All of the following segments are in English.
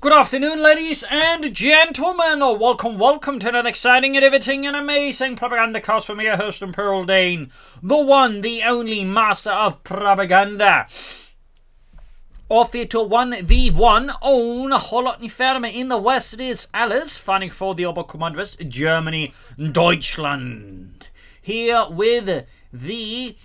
Good afternoon, ladies and gentlemen. Welcome to another exciting and riveting and amazing Propagandacast from your host and Pearl Dane, the one, the only master of propaganda. Off here to 1v1 on Kholodny Ferma. In the west it is Alice fighting for the Oberkommandowest Germany, Deutschland. Here with the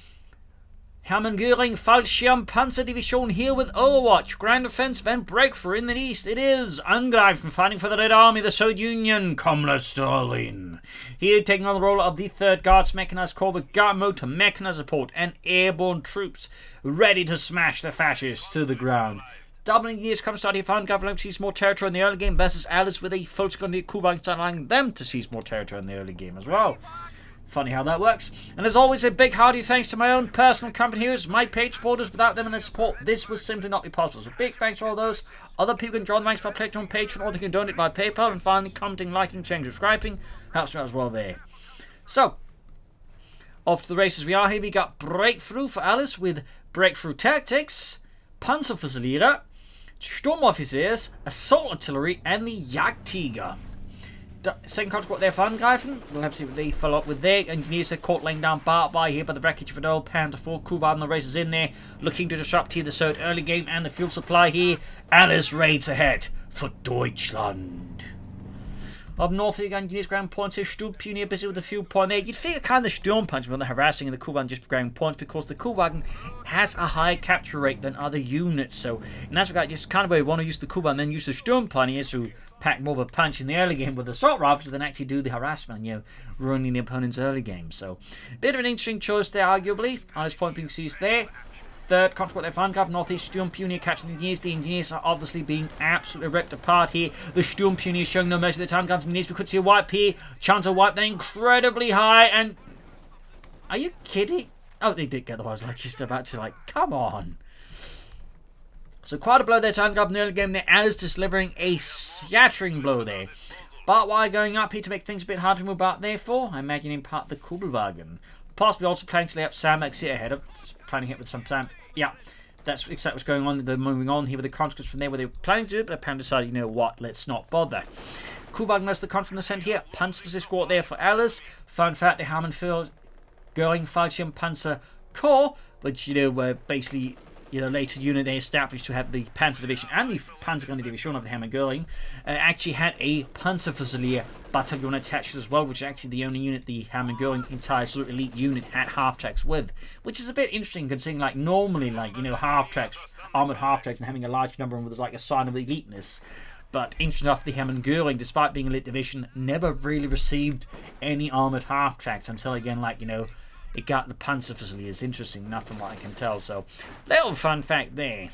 Hermann Göring Fallschirm Panzerdivision here with Overwatch, Grand Offensive and Breakthrough. In the east it is Angreifen fighting for the Red Army, the Soviet Union, Comrade Stalin. Here taking on the role of the 3rd Guards Mechanized Corps with guard motor, mechanized support and airborne troops ready to smash the fascists to the ground. Doubling years comes out here for Angreifen to seize more territory in the early game versus Alice with a full secondary Kuban allowing them to seize more territory in the early game as well. Funny how that works. And as always, a big hearty thanks to my own personal company heroes, my page supporters. Without them and their support, this would simply not be possible. So big thanks to all those. Other people can join the ranks by pledging on Patreon, or they can donate by PayPal. And finally, commenting, liking, sharing, subscribing helps me out as well there. So, off to the races we are here. We got Breakthrough for Alice with Breakthrough Tactics, Panzerfusilierer, Sturmoffiziers, Assault Artillery, and the Jagdtiger. Second contact there for Angreifen. We'll have to see what they follow up with their engineers. They're caught laying down barbed wire here by the wreckage of an old Panther 4. Kuban the races in there, looking to disrupt here the third early game and the fuel supply here. Alice raids ahead for Deutschland. Up north here, engineers ground points here. Sturmpioneer busy with the fuel point there. You'd figure kind of the Sturm punch when they're harassing and the Kuban just ground points because the Kuban has a higher capture rate than other units. So in that regard, just kind of where you want to use the Kuban, then use the Sturmpioneers who pack more of a punch in the early game with the assault rifles than actually do the harassment and, you know, ruining the opponent's early game. So a bit of an interesting choice there, arguably. On this point being seized there. Third contact there for Angreifen, northeast Sturmpioneer catching the engineers. The engineers are obviously being absolutely ripped apart here. The Sturmpioneer showing no mercy. The time comes engineers. We could see a wipe here. Chance of wipe there incredibly high. And are you kidding? Oh, they did get the ones. Like just about to like, come on. So quite a blow there to Angreifen in the early game there. Alice just delivering a shattering blow there. Barbed wire going up here to make things a bit harder to move out there for. I imagine in part the Kugelwagen. Possibly also planning to lay up sandbags here ahead of. Planning it with some sand. Yeah, that's exactly what's going on. They're moving on here with the conscripts from there where they were planning to do it, but apparently decided, you know what, let's not bother. Kuban knows the conscript in the centre here. Panzer squad there for Alice. Fun fact, the Hermann Göring Fallschirm Panzer Corps, which, you know, were basically, you know, later unit they established to have the Panzer Division and the Panzergrenadier Division of the Hermann Göring, actually had a Panzerfusilier battalion attached as well, which is actually the only unit the Hermann Göring entire sort of elite unit had half-tracks with, which is a bit interesting considering, like, normally, like, you know, half-tracks, armoured half-tracks and having a large number of them was like a sign of eliteness. But interesting enough, the Hermann Göring, despite being a elite division, never really received any armoured half-tracks until, again, like, you know, it got the Panzerfusiliers. Interesting enough from what I can tell. So, little fun fact there.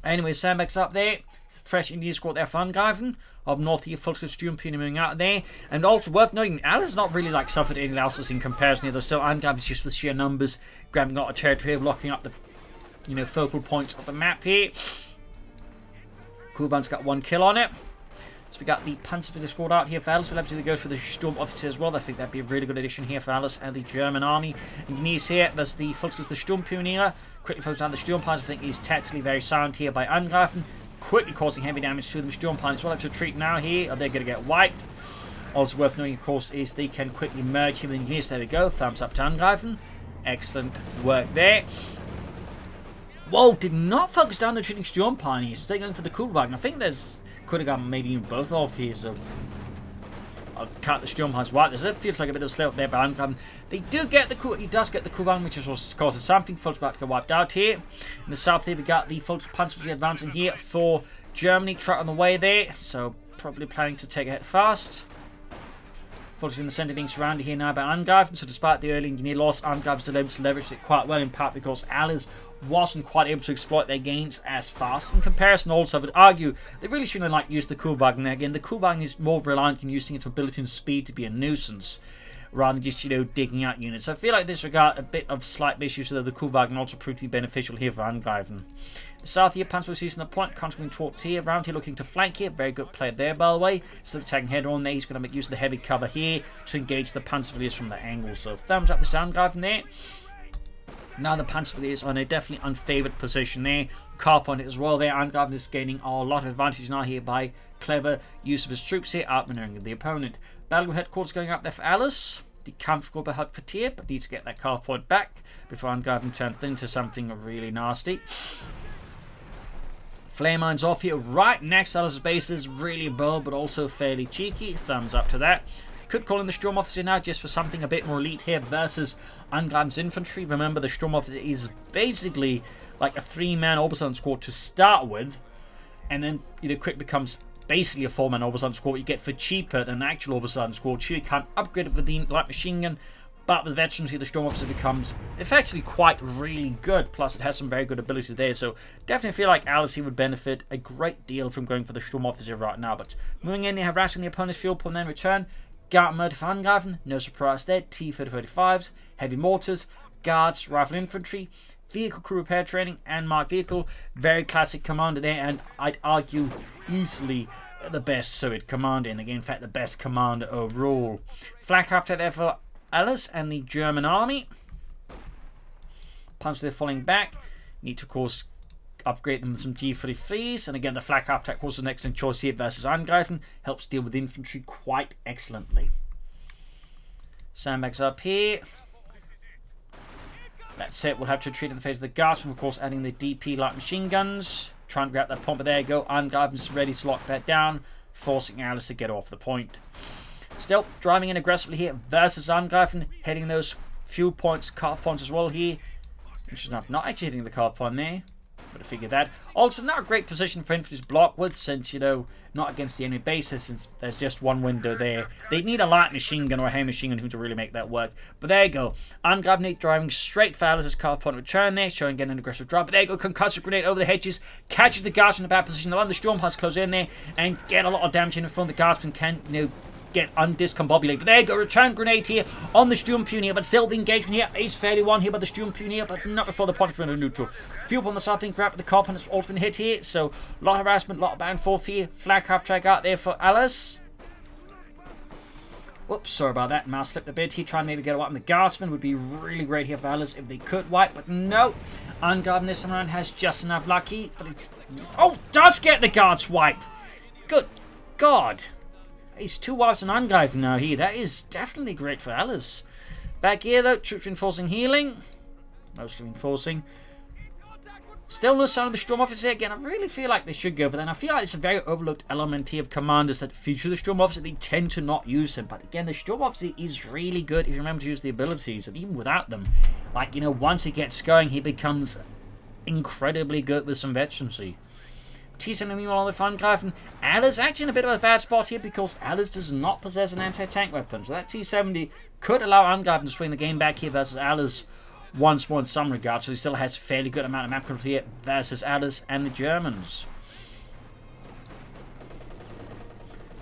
Anyway, sandbags up there. Fresh Indian squad there for Angreifen. Up north here, Volkswagen Sturmpioneer moving out there. And also worth noting, Alice not really like suffered any losses in comparison here. Though still, Angreifen just with sheer numbers, grabbing out a territory, blocking up the, you know, focal points of the map here. Kuban's got 1 kill on it. So we got the Panzerfusilierer squad out here for Alice. We'll have to go for the Sturmoffizier as well. I think that'd be a really good addition here for Alice and the German army. Engineers here, there's the Volkswagen, the Sturmpioneer. Quickly focus down the Sturmpioneer. I think he's tactically very sound here by Angreifen. Quickly causing heavy damage to them. Sturmpioneers will have to retreat now here, or they're going to get wiped. Also worth knowing, of course, is they can quickly merge him with engineers. There we go. Thumbs up to Angreifen. Excellent work there. Whoa, did not focus down the retreating Sturmpioneers. Staying going for the Kugelwagen. I think there's could have gone maybe even both off here, so I'll cut the Sturmpioneers right. It feels like a bit of a slip up there by Angreifen. They do get the he does get the Kugelwagen, which is causes something. Folks about to get wiped out here. In the south here we got the Panzerfusilierer advancing here for Germany, trot on the way there, so probably planning to take it fast. Folks in the centre being surrounded here now by Angreifen, so despite the early engineer loss, Angreifen's able to leverage it quite well, in part because Alice wasn't quite able to exploit their gains as fast. In comparison, also, I would argue they really shouldn't like use the Kugelwagen. Again, the Kugelwagen is more reliant on using its mobility and speed to be a nuisance, rather than just, you know, digging out units. So I feel like in this regard, a bit of slight issues, so the Kugelwagen also proved to be beneficial here for Angreifen. The south here, Panzer seizing the point, constantly towards here, round here looking to flank here. Very good play there, by the way. Instead of tagging head on there, he's going to make use of the heavy cover here to engage the Panzerfusilierer from the angle. So thumbs up to Angreifen there. Now the Panzerfusilierer are in a definitely unfavoured position there. car point as well there. Angreifen is gaining a lot of advantage now here by clever use of his troops here, outmaneuvering the opponent. Battle headquarters going up there for Alice. The Kampfgruppe Hauptquartier, but needs to get that car point back before Angreifen turns into something really nasty. Flare mines off here right next to Alice's base. Is really bold but also fairly cheeky. Thumbs up to that. Could call in the Sturm Officer now just for something a bit more elite here versus Angreifen's infantry. Remember, the Sturm Officer is basically like a 3-man Oberson squad to start with, and then quick becomes basically a 4-man Oberson squad you get for cheaper than an actual Oberson squad. Sure, you can't upgrade it with the light machine gun, but with veterans here, the Sturm Officer becomes effectively quite really good. Plus, it has some very good abilities there. So, definitely feel like Alice here would benefit a great deal from going for the Sturm Officer right now. But moving in, harassing the opponent's field point, then return. Guard mode for Angreifen, no surprise there. T-35s, heavy mortars, guards, rifle infantry, vehicle crew repair training, and marked vehicle. Very classic commander there, and I'd argue easily the best Soviet commander, and again, in fact, the best commander overall. Flak after there for Alice and the German army. Punch they're falling back. Need to, of course, upgrade them with some G33s, and again, the Flak after of course, is an excellent choice here versus Angreifen. Helps deal with infantry quite excellently. Sandbags up here. That's it. We'll have to retreat in the face of the guards, and of course, adding the DP light machine guns. Trying to grab that point, but there you go. Angreifen's ready to lock that down, forcing Alice to get off the point. Still driving in aggressively here versus Angreifen, hitting those few points, car points as well here. Interesting enough, not actually hitting the car point there. But I figured that. Also, not a great position for infantry to block with, since, not against the enemy bases, since there's just one window there. They need a light machine gun or a heavy machine gun to really make that work. But there you go. Angreifen driving straight for Alice's car point return there, showing again an aggressive drive. But there you go. Concussive grenade over the hedges, catches the guards in a bad position. The Sturmhuts close in there and get a lot of damage in front. The guardsmen can, get undiscombobulated. But there you go, return grenade here on the Sturmpioneer, but still the engagement here is fairly won here by the Sturmpioneer, but not before the point of neutral. Fuel on the side, grab at the car, and it's also been hit here, so a lot of harassment, a lot of back and forth here. Flag half track out there for Alice. Whoops, sorry about that, mouse slipped a bit here, trying to maybe get a wipe on the guardsman. Would be really great here for Alice if they could wipe, but no. Angreifen this time around has just enough lucky, but it's... oh, does get the guards wipe! Good God! It's 2 wipes on Angreifen now here. That is definitely great for Alice. Back here though, troops reinforcing healing. Mostly reinforcing. Still no sign of the Sturm Officer again. I really feel like they should go for that. And I feel like it's a very overlooked element here of commanders that feature the Sturm Officer. They tend to not use him. But again, the Sturm Officer is really good if you remember to use the abilities. And even without them, like, once he gets going, he becomes incredibly good with some veterancy. T-70 on the Angreifen. Alice actually in a bit of a bad spot here because Alice does not possess an anti-tank weapon. So that T-70 could allow Angreifen to swing the game back here versus Alice once more in some regards. So he still has a fairly good amount of map control here versus Alice and the Germans.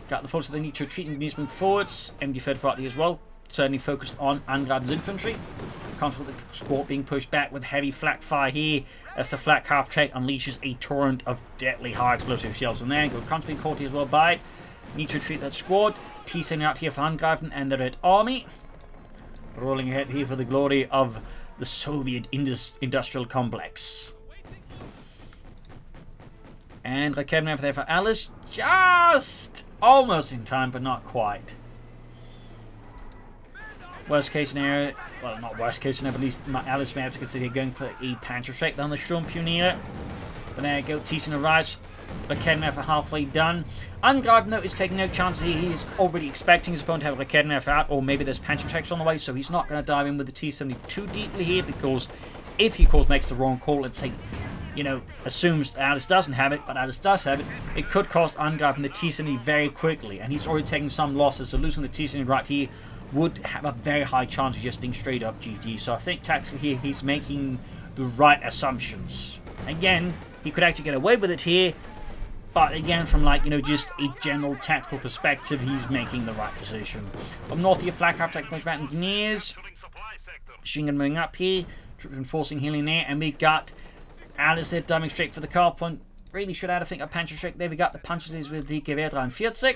Got the forces they need to retreat and needs to move forwards. MD-35 as well. Certainly focused on Angreifen's infantry. Constantly the squad being pushed back with heavy flak fire here as the flak half track unleashes a torrent of deadly high explosive shells on there. Go constantly caught as well by. Need to retreat that squad. T-70 out here for Angreifen and the Red Army. Rolling ahead here for the glory of the Soviet industrial complex. And Rakemnev there for Alice. Just almost in time, but not quite. Worst case scenario, well, not worst case scenario, but at least Alice may have to consider going for a Panzer strike down the Sturmpioneer. But there you go, T-70 arrives. Rakemnev halfway done. Angreifen though is taking no chances here. He is already expecting his opponent to have Rakemnev out, or maybe there's Panzer strikes on the way, so he's not going to dive in with the T-70 too deeply here, because if he, of course, makes the wrong call, let's say, assumes that Alice doesn't have it, but Alice does have it, it could cost Angreifen the T-70 very quickly, and he's already taken some losses, so losing the T-70 right here would have a very high chance of just being straight up GG. So I think tactically here he's making the right assumptions. Again, he could actually get away with it here, but again, from just a general tactical perspective, he's making the right decision. Up north here, flak half attack punch back engineers. Machine gun moving up here, troops enforcing healing there, and we got Alice there diving straight for the car point. Really should add, I think, a Panzer strike there. We got the punches with the Gewehr 43.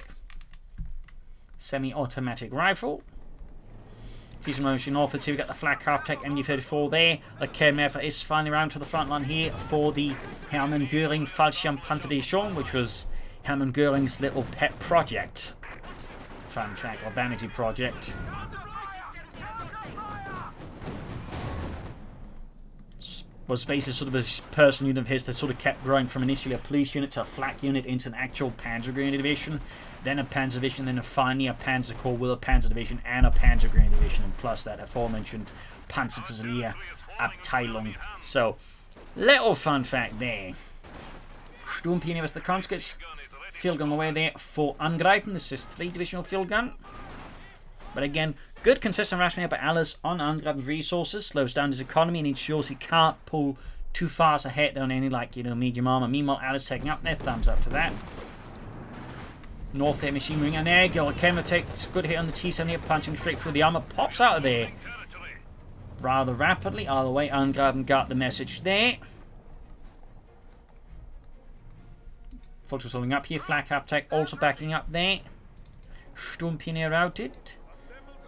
Semi-automatic rifle. Decent motion northwards here. We got the flak half-tech MU-34 there. The Kermev is finally around to the front line here for the Hermann Göring Fallschirmpanzerdivision, which was Hermann Göring's little pet project. Fun fact, or vanity project. Was basically sort of a personal unit of his that sort of kept growing from initially a police unit to a flak unit into an actual Panzer Grenadier division, then a Panzer division, then finally a Panzer Corps with a Panzer division and a Panzer Grenadier division, and plus that aforementioned Panzerfusileer Abteilung. So, little fun fact there. Sturmpionier was the conscripts. Field gun on the way there for Angreifen. This is 3 divisional field gun. But again, good consistent rationing by Alice on Angreifen's resources, slows down his economy and ensures he can't pull too fast ahead on any, like, you know, medium armor. Meanwhile, Alice taking up there, thumbs up to that. North air machine ring, and there you go. Kemmer takes a good hit on the T-7 here, punching straight through the armor, pops out of there rather rapidly. Either way, Angreifen got the message there. Photos holding up here, flak half-tech also backing up there. Sturmpionier routed.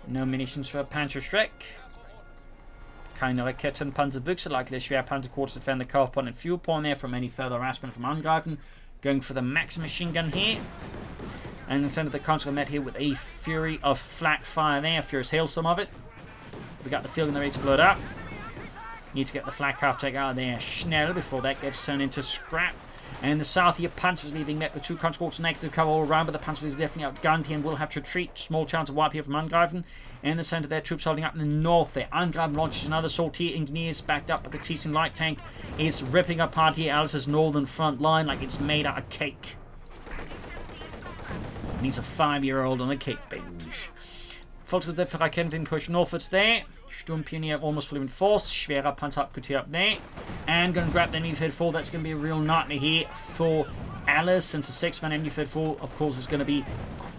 No munitions for Panzerschreck. Keine Raketen, Panzerbüchse, likely a Schwerpanzerkorps to defend the carve point and fuel point there from any further harassment from Angreifen. Going for the max machine gun here. And instead of the console met here with a fury of flak fire there. Furious hailstorm of it. We got the field gun ready to blow it up. Need to get the flak half-tech out of there schnell before that gets turned into scrap. And in the south here, Panzer leaving met with 2 conscripts negative cover all around, but the Panzer is definitely outgunned here and will have to retreat. Small chance of wipe here from Angreifen. In the centre there, troops holding up in the north there. Angreifen launches another sortie. Engineers backed up, but the T-7 light tank is ripping apart here Alice's northern front line like it's made out of cake. And he's a 5-year-old on a cake binge. Photos there for Raketen being pushed northwards there. Sturmpionier almost fully reinforced. Schwerer Panzerabgewehr up there. And going to grab the MU-34. That's going to be a real nightmare here for Alice, since the 6-man MU-34, of course, is going to be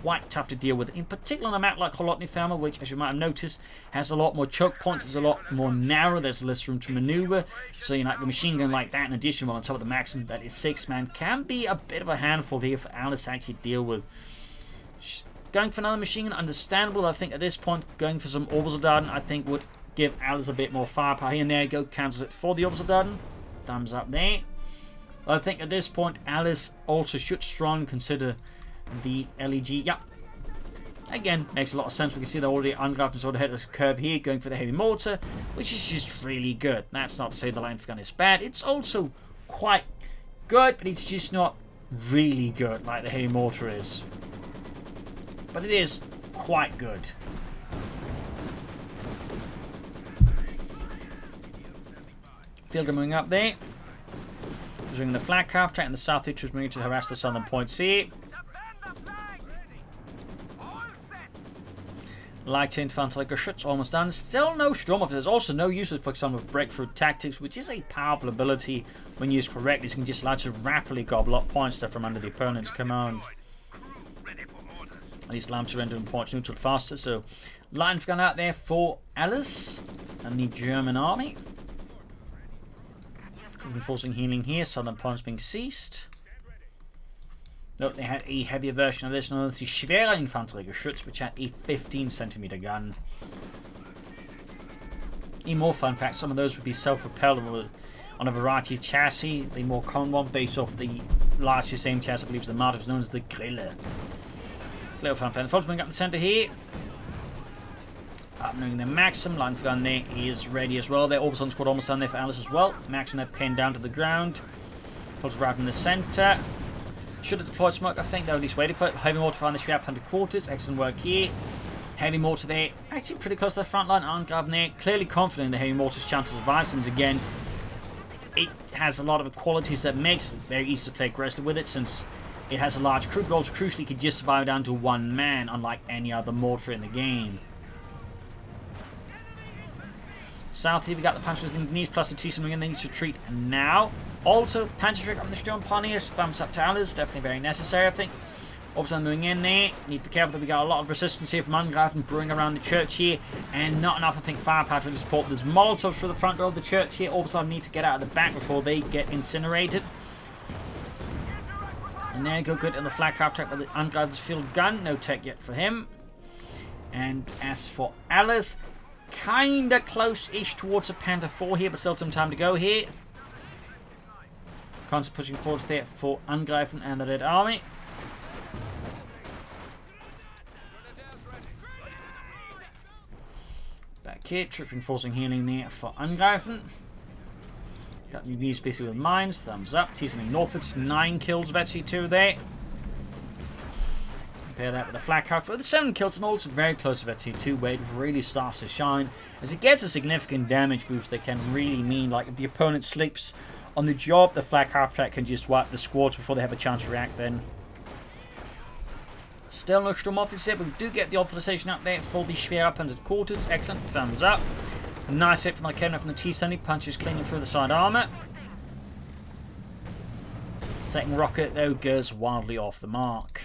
quite tough to deal with. In particular on a map like Kholodny Ferma, which, as you might have noticed, has a lot more choke points. It's a lot more narrow. There's less room to maneuver. So, you know, the machine gun like that, in addition, while on top of the maximum, that is 6-man, can be a bit of a handful here for Alice to actually deal with. Going for another machine gun, understandable. I think at this point, going for some Obersoldaten, I think would give Alice a bit more firepower. Here and there you go, cancels it for the Obersoldaten. Thumbs up there. I think at this point, Alice also should strongly consider the LEG. Yep. Again, makes a lot of sense. We can see they're already Angreifen sort of ahead of the curve here, going for the heavy mortar, which is just really good. That's not to say the light gun is bad. It's also quite good, but it's just not really good like the heavy mortar is. But it is quite good. Field gun moving up there. Using the flak half-track and the south hitch was moving to harass the southern points here. Light infantry Geschütz almost done. Still no Sturmwaffe. There's also no use of, for example, breakthrough tactics, which is a powerful ability when used correctly. So you can just allow to rapidly gobble up points there from under the opponent's command. At least lamps are rendering points neutral faster. So, line gun out there for Alice and the German army. Enforcing healing here. Southern points being ceased. Note they had a heavier version of this, known as the Schwerer Infanterie Geschütz, which had a 15cm gun. Even more fun fact, some of those would be self-propelled on a variety of chassis. The more common one, based off the largely same chassis, I believe, is the Marder, known as the Grille. It's a little fun fact. The folks bring up the centre here. Uploading the Maxim. Line for gun there is ready as well. Their Orbison squad almost done there for Alice as well. Maxim they're pinned down to the ground. Folks right in the centre. Should have deployed smoke, I think. They're at least waiting for it. Heavy mortar firing the Schwerpanzer quarters. Excellent work here. Heavy mortar there. Actually pretty close to the front line. Angreifen there. Clearly confident in the heavy mortar's chances of survival. Since again, it has a lot of qualities that makes it very easy to play aggressively with it, since it has a large crew, but also crucially can just survive down to 1 man, unlike any other mortar in the game. South here we got the Panzers knees plus the T-7 and they need to retreat now. Also, Panzerschreck on the Sturmpioniers. Thumbs up to Alice. Definitely very necessary, I think. Orbison moving in there. Need to be careful that we got a lot of resistance here from Angreifen brewing around the church here. And not enough, I think, firepower to really support. There's Molotovs for the front door of the church here. Orbison need to get out of the back before they get incinerated. And there you go, good in the flak half-track by the Angreifen's field gun. No tech yet for him. And as for Alice, Kinda close-ish towards a Panther 4 here, but still some time to go here. Constantly pushing forwards there for Angreifen and the Red Army. Back here, troops reinforcing healing there for Angreifen. Got the news basically with mines, thumbs up. Teasing northwards, 9 kills of HC2 there. Compare that with the flak house, but the 7 kills and also very close to HC2 where it really starts to shine. As it gets a significant damage boost that can really mean, like, if the opponent sleeps on the job, the flak half track can just wipe the squads before they have a chance to react then. Still no Sturm Officer, but we do get the authorization up there for the Schwer up under the quarters. Excellent, thumbs up. Nice hit from the cannon from the T-70, punches cleaning through the side armor. Second rocket, though, goes wildly off the mark.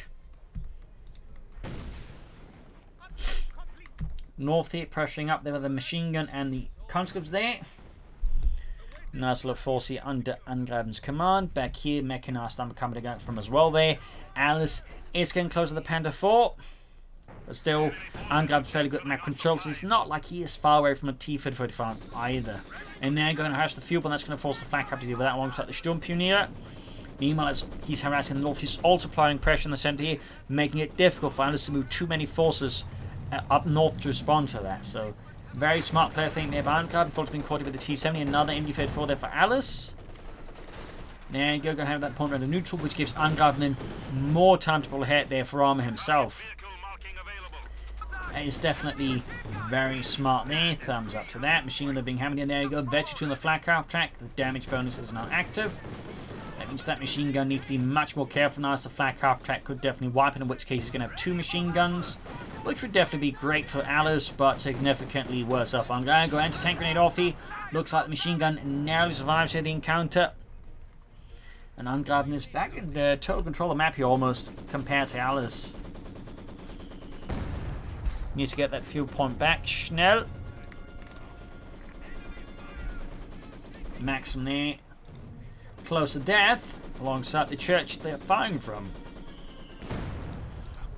North here, pressuring up there with the machine gun and the conscripts there. Nice little force here under Angreifen's command. Back here, mechanized armor coming out from as well there. Alice is getting close to the Panther 4. But still, Angreifen's fairly good at map control, so it's not like he is far away from a T-35 either. And they're going to harass the fuel, but that's going to force the flak up to deal with that alongside the Sturmpioneer. Meanwhile, as he's harassing the north, he's also applying pressure in the center here, making it difficult for Alice to move too many forces up north to respond to that. So, very smart player thing there by Angreifen. Fulton's been caught with the T-70, another MD-34 there for Alice. There you go, going to have that point around the neutral, which gives Angreifen more time to pull ahead there for armor himself. That is definitely very smart there. Thumbs up to that. Machine gun being hammered in. There you go. Bet you to the flak half track. The damage bonus is now active. That means that machine gun needs to be much more careful now, as the flak half track could definitely wipe it, in which case he's going to have 2 machine guns, which would definitely be great for Alice, but significantly worse off. I'm going to go anti-tank grenade off here. Looks like the machine gun narrowly survives here the encounter. And Angreifen is back in total control of the map here almost, compared to Alice. Needs to get that fuel point back. Schnell. Maxim there. Close to death, alongside the church they're firing from.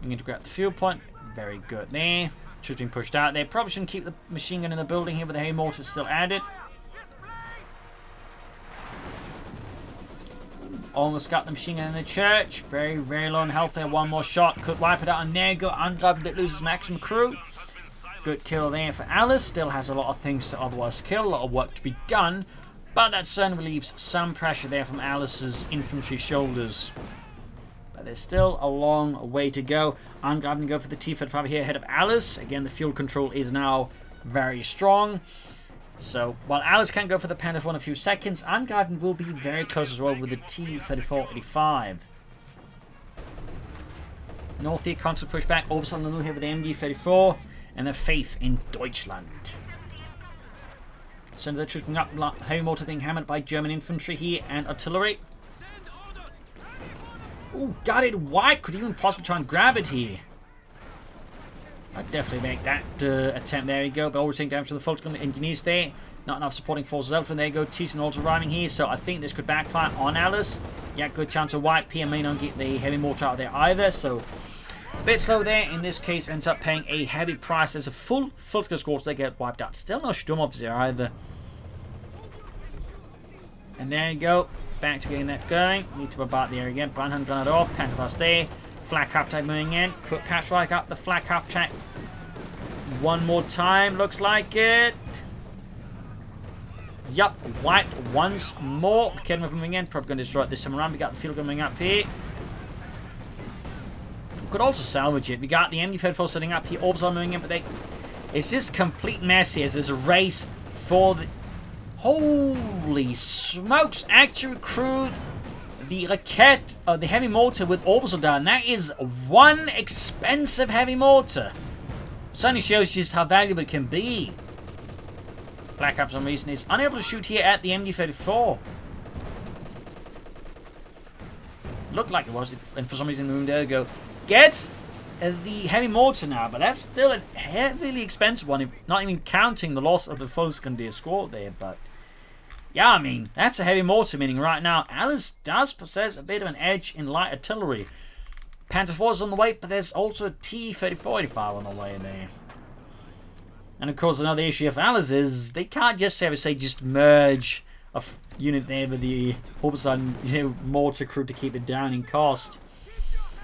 We need to grab the fuel point. Very good there. Troops being pushed out there. Probably shouldn't keep the machine gun in the building here with the heavy mortar still added. Almost got the machine gun in the church. Very, very low on health there. One more shot. Could wipe it out. And there you go. Angreifen that loses maximum crew. Good kill there for Alice. Still has a lot of things to otherwise kill. A lot of work to be done. But that certainly relieves some pressure there from Alice's infantry shoulders. But there's still a long way to go. Angreifen go for the T-35 here ahead of Alice. Again, the fuel control is now very strong. So, while Alice can go for the Panther 4 in a few seconds, Angreifen will be very close as well with the T-34-85. North here, constant pushback. Oberst Lanu here with the MD-34. And the faith in Deutschland. So the troops up, heavy mortar being hammered by German infantry here and artillery. Ooh, got it wide. Could even possibly try and grab it here. I'd definitely make that attempt. There you go. But always taking damage to the Volksgun engineers there. Not enough supporting forces out. And there you go. Thiessen also arriving here. So I think this could backfire on Alice. Yeah, good chance of wipe. PM may not get the heavy mortar out there either. So a bit slow there. In this case, ends up paying a heavy price. As a full Volksgun squad, they get wiped out. Still no Sturmoffizier either. And there you go. Back to getting that going. Need to bombard the area again. Brandhand gun it off. Panther there. Flak half track moving in. Cut patch right up the flak half track. One more time. Looks like it. Yup. Wiped once more. Kedma moving in. Probably going to destroy it this time around. We got the field coming up here. Could also salvage it. We got the MD-34 setting up here. Orbs are moving in, but it's just complete mess here. There's a race for the... Holy smokes! Actually recruit the Raket, the heavy mortar with Orbsoldat, and that is one expensive heavy mortar. Certainly shows just how valuable it can be. Black Ops, for some reason, is unable to shoot here at the MD-34. Looked like it was, and for some reason, there we go. Gets the heavy mortar now, but that's still a heavily expensive one, not even counting the loss of the Volkskunde squad there, but... Yeah, I mean, that's a heavy mortar, meaning right now, Alice does possess a bit of an edge in light artillery. Panther 4 is on the way, but there's also a T-34-85 on the way there. And of course, another issue of Alice is they can't just ever say just merge a unit there with the Hobson, mortar crew to keep it down in cost.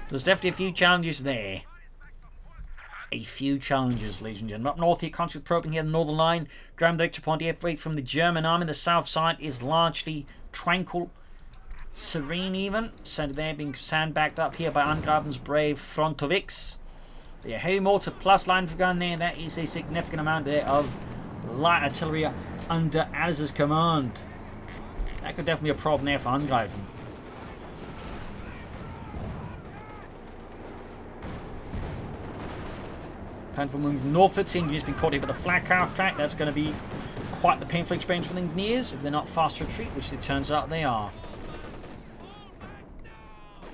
There's definitely a few challenges there. A few challenges, ladies and gentlemen. Up north here, constant probing here, the northern line. Ground director point here from the German army. The south side is largely tranquil, serene even. Centre there being sandbagged up here by Angreifen's brave Frontoviks. The heavy mortar plus line for gun there. That is a significant amount there of light artillery under Alice's command. That could definitely be a problem there for Angreifen. Panzer moving northwards. The engineers been caught here by the flak half track. That's going to be quite the painful experience for the engineers if they're not fast to retreat, which it turns out they are.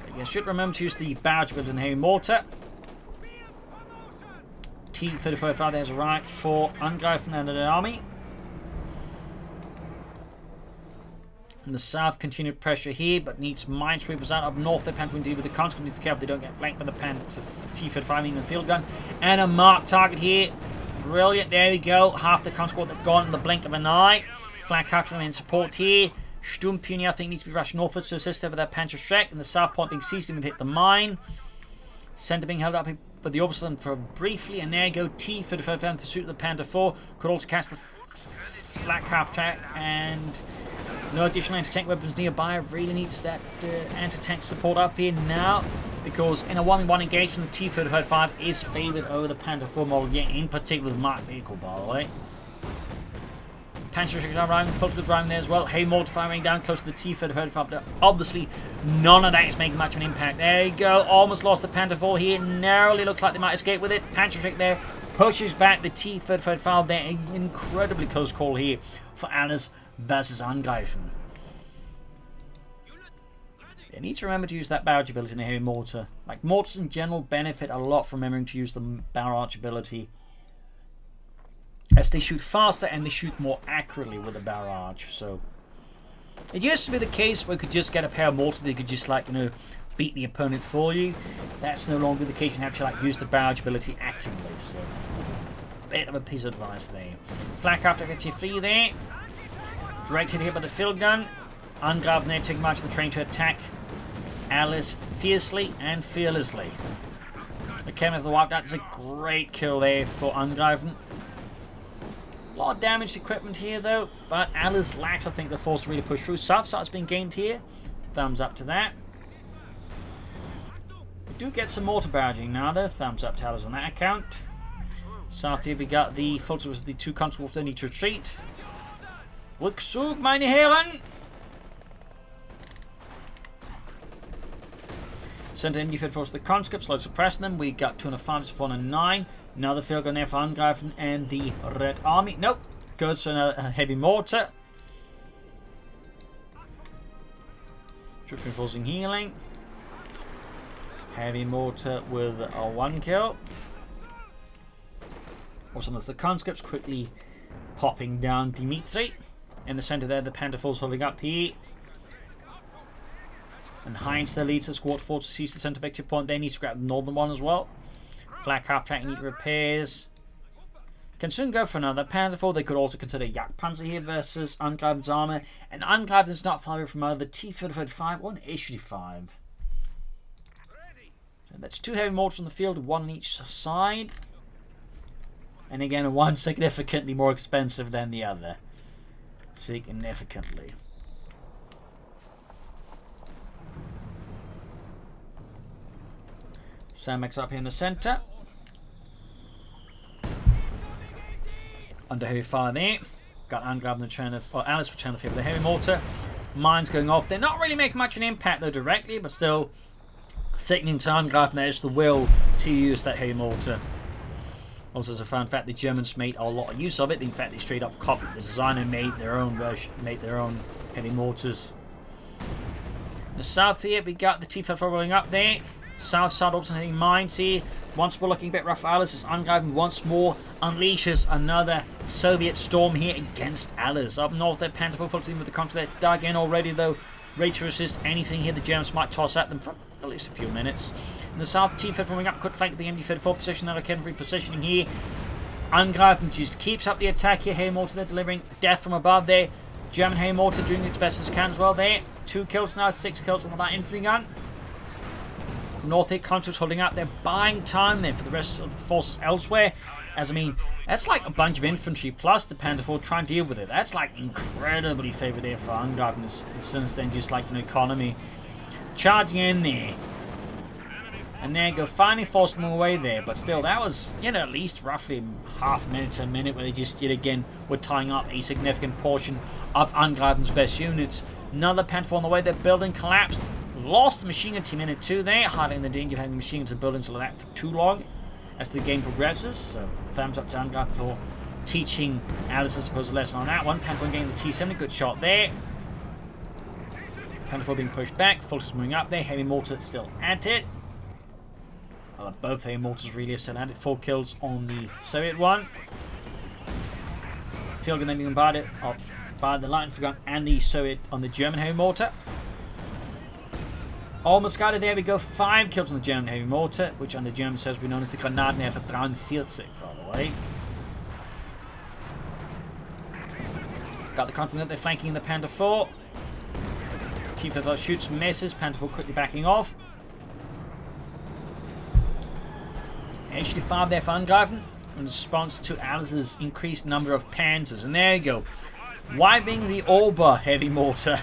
But you should remember to use the barrage built in heavy mortar. T-35 there's right for Angreifen and the army. In the south, continued pressure here, but needs minesweepers out. Up north, the Panther will deal with the conscripts. Be careful they don't get flanked by the Panther T-35 in the field gun. And a marked target here. Brilliant, there we go. Half the conscripts have gone in the blink of an eye. Flak Hatchling in support here. Sturmpuni, I think, needs to be rushed northwards to assist over that Panther Schreck. And the south point being seized and hit the mine. Centre being held up with the Oberstland for briefly. And there you go, T-35 in pursuit of the Panther 4. Could also cast the flak half track and... no additional anti-tank weapons nearby. Really needs that anti-tank support up here now, because in a 1-on-1 engagement, the T-35 is favoured over the Panther 4 model, yeah, in particular the marked vehicle, by the way. Panther are arriving, Fulton's arriving there as well. Hey, mortar firing down close to the T-35, but obviously none of that is making much of an impact. There you go, almost lost the Panther 4 here. Narrowly looks like they might escape with it. Panther there pushes back the T-35 there. An incredibly close call here for Alice versus Angreifen. You need to remember to use that barrage ability in the heavy mortar. Like, mortars in general benefit a lot from remembering to use the barrage ability, as they shoot faster and they shoot more accurately with a barrage. So it used to be the case where you could just get a pair of mortars that you could just, like, beat the opponent for you. That's no longer the case. You have to, like, use the barrage ability actively. So bit of a piece of advice there. Flak after gets you free there. Directed here by the field gun. Angreifen there taking much of the train to attack Alice fiercely and fearlessly. The Kevin of the Wipe, that's a great kill there for Angreifen. A lot of damaged equipment here though, but Alice lacks, I think, the force to really push through. South side's been gained here. Thumbs up to that. We do get some mortar barraging now though. Thumbs up to Alice on that account. South here we got the Fultons, the two constables they need to retreat. Rückzug, meine Herren! Centre Indifed force the conscripts, slow suppressing them. We got 205, 409. Another field gun there for Angreifen and the Red Army. Nope, goes for a heavy mortar. Troops reinforcing healing. Heavy mortar with a 1 kill. Also, there's the conscripts quickly popping down Dimitri. In the centre there, the Panther Force holding up here. And Heinz there leads the squad force to seize the centre victory point. They need to grab the northern one as well. Flak half track need repairs. Can soon go for another Panther 4. They could also consider Jagdpanzer here versus Angreifen's armour. And Angreifen's not far away from either the T-35 or an H-35. So that's 2 heavy mortars on the field, 1 on each side. And again, one significantly more expensive than the other. Significantly. Samex up here in the centre. Under heavy fire there. Got Angreifen the turn of, or Alice for turn of here with the heavy mortar. Mines going off. They're not really making much of an impact though directly, but still signaling to Angreifen there's the will to use that heavy mortar. Also, as a fun fact, the Germans made a lot of use of it. In fact, they straight up copied the design and made their own version, made their own heavy mortars. In the south here, we got the T-35 rolling up there. South side alternating mines here. Once more looking a bit rough for Alice as Angreifen once more unleashes another Soviet storm here against Alice. Up north, their Panther 4 full team with the counter there dug in already though. Ready to resist anything here the Germans might toss at them for at least a few minutes. In the south, T-35 moving up, could flank the MD-34 position. Now again repositioning here. Angreifen just keeps up the attack here. Heavy mortar, they're delivering death from above there. German heavy mortar doing its best as it can as well there. 2 kills now, 6 kills on the light infantry gun. North here, conscripts holding up. They're buying time there for the rest of the forces elsewhere. As I mean, that's like a bunch of infantry plus the Panther IV trying to deal with it. That's like incredibly favoured there for Angreifen since then, just like an economy. Charging in there. And there you go, finally forcing them away there. But still, that was, you know, at least roughly half a minute to a minute where they just, yet again, were tying up a significant portion of Angreifen's best units. Another Panther IV on the way, their building collapsed. Lost the machine gun team in it too there, hiding the danger of having machine guns in buildings like that for too long as the game progresses. So, thumbs up to Angreifen for teaching Alice, I suppose, a lesson on that one. Panther IV getting the T-70, good shot there. Panther IV being pushed back, Fulton's moving up there, heavy mortar still at it. Well, both heavy mortars really are still at it. 4 kills on the Soviet one. Field gun then being bombarded by the light infantry gun and the Soviet on the German heavy mortar. Almost got it, there we go. 5 kills on the German heavy mortar, which on the German says we known as the Granatenwerfer 43, by the way. Got the complement, they're flanking the Panther IV. T-34 shoots, misses, Panther IV quickly backing off. HT5 there for Angreifen in response to Alice's increased number of panzers. And there you go. Wiping the Ober heavy mortar.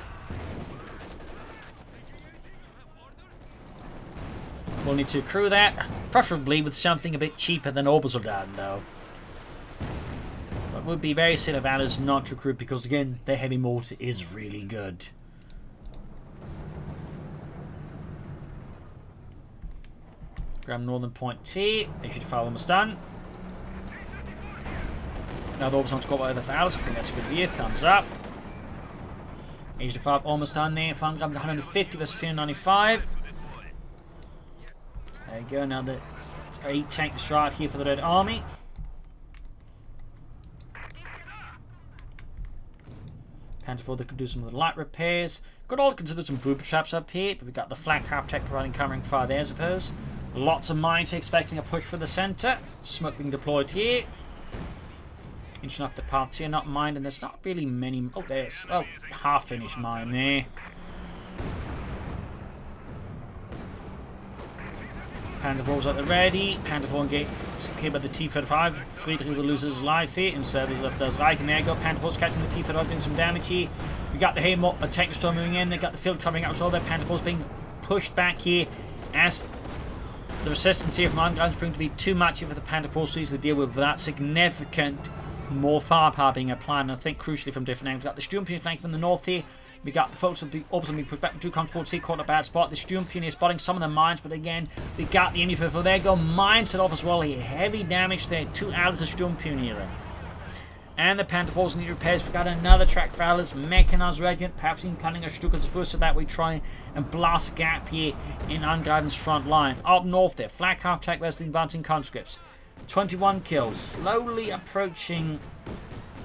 We'll need to accrue that, preferably with something a bit cheaper than Obersoldaten though. But it would be very silly of Alice not to recruit because again, their heavy mortar is really good. Grab Northern Point T. HT5 almost done. Now the Oberson squad over for Alice. I think that's a good view. Thumbs up. HT5 almost done there. Fun grab 150 versus 395. There you go. Now the 8 tank strike here for the Red Army. Panther IV that could do some of the light repairs. Could all consider some booby traps up here, but we've got the flak half-tech providing covering fire there, I suppose. Lots of mines expecting a push for the centre. Smoke being deployed here. Inching off the paths here, not mined, and there's not really many. Oh, there's half-finished mine there. Panther IV's at the ready. Panther IV engaged here by the T-35. Friedrich will lose his life here instead of does Reich. And there you go. Panther IV's catching the T-35, doing some damage here. We got the Haymo, a tank storm moving in. They got the field coming up as well. Their Panther IV's being pushed back here as the resistance here from Angreifen is proving to be too much here for the Panther IV to deal with without significant more firepower being applied. And I think crucially from different angles. We got the Sturmpionier flank from the north here. We got the folks of the opposite being pushed back with 2 constables here, caught in a bad spot. The Sturmpionier spotting some of the mines, but again, we got the Infantry. There you go, mines set off as well here. Heavy damage there. 2 Alice of Sturmpionier. And the Panther IV's need repairs. We got another track for Alice. Mechanized Regiment, perhaps even planning a Stukas first so that we try and blast a gap here in Angreifen's front line. Up north there, flak half track versus the advancing conscripts. 21 kills. Slowly approaching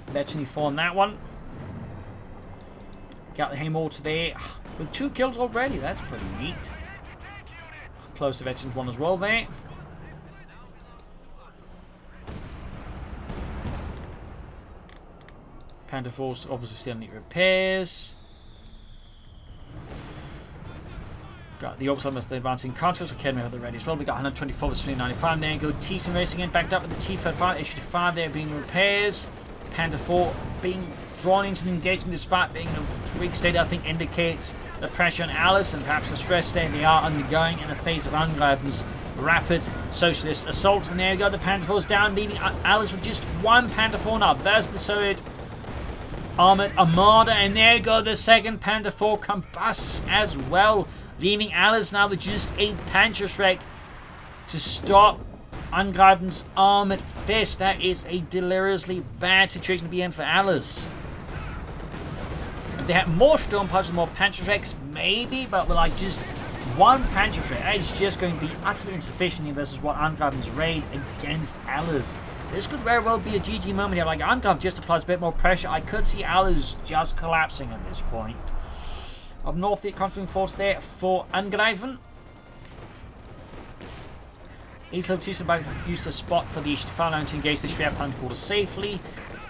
Veteran 4 on that one. Got the Haymortar there with 2 kills already. That's pretty neat. Close to Veterans 1 as well there. Panther IV's obviously still need repairs. Got the opposite of the advancing conscripts. Academy have the ready as well. We got 124 versus 395. There you go. T-Sim racing in, backed up with the T-35. HT5 there being repairs. Panther IV being drawn into the engagement despite being in a weak state, I think indicates the pressure on Alice and perhaps the stress they are undergoing in the face of Angreifen's rapid socialist assault. And there you go, the Panther IV's down, leaving Alice with just 1 Panther IV now. There's the Soviet Armored Armada, and there you go, the 2nd Panther IV combusts as well, leaving Alice now with just a Panzerschreck to stop Angreifen's armored fist. That is a deliriously bad situation to be in for Alice. If they had more Storm Pipes and more Panzerschrecks, maybe, but with like just 1 Panzerschreck, that is just going to be utterly insufficient here versus what Angreifen's raid against Alice. This could very well be a GG moment here. Like, Angreifen just applies a bit more pressure. I could see Alice just collapsing at this point. Up north, the conquering force there for Angreifen. East level 2 about used a spot for the H5 line to engage the Schwer Panzerkorps safely.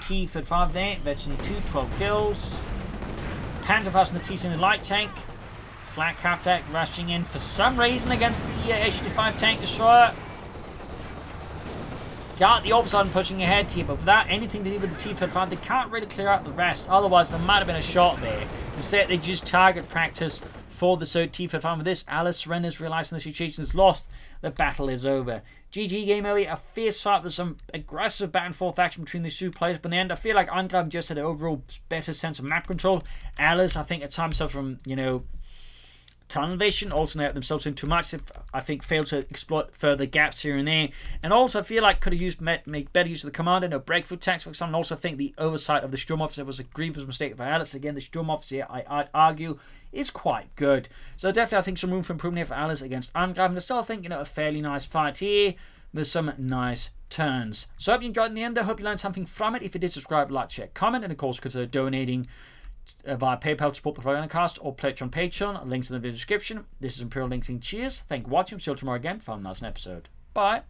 T-35 there, veteran 2, 12 kills. Panzerfaust and the T-7 light tank. Flak half deck rushing in for some reason against the H5 tank destroyer. Got the Orbison pushing ahead here, but without anything to do with the T-35, they can't really clear out the rest. Otherwise, there might have been a shot there. Instead, they just target practice for the third T-35. With this, Alice surrenders, realizing the situation is lost. The battle is over. GG game over. A fierce fight with some aggressive back and forth action between these two players. But in the end, I feel like Angreifen just had an overall better sense of map control. Alice, I think, at times suffered from, you know, tunnel vision, also let themselves in too much. I think failed to exploit further gaps here and there, and also I feel like could have make better use of the commander, no breakthrough text for example. And also I think the oversight of the Sturm Officer was a grievous mistake by Alice. Again, the Sturm Officer, I'd argue, is quite good. So definitely I think some room for improvement here for Alice against Angreifen. I still think, you know, a fairly nice fight here with some nice turns. So I hope you enjoyed in the end. I hope you learned something from it. If you did, subscribe, like, share, comment, and of course consider donating via PayPal to support the Propagandacast or pledge on Patreon. Links in the video description. This is Imperial Links. Cheers. Thank you for watching. See you tomorrow again for another episode. Bye.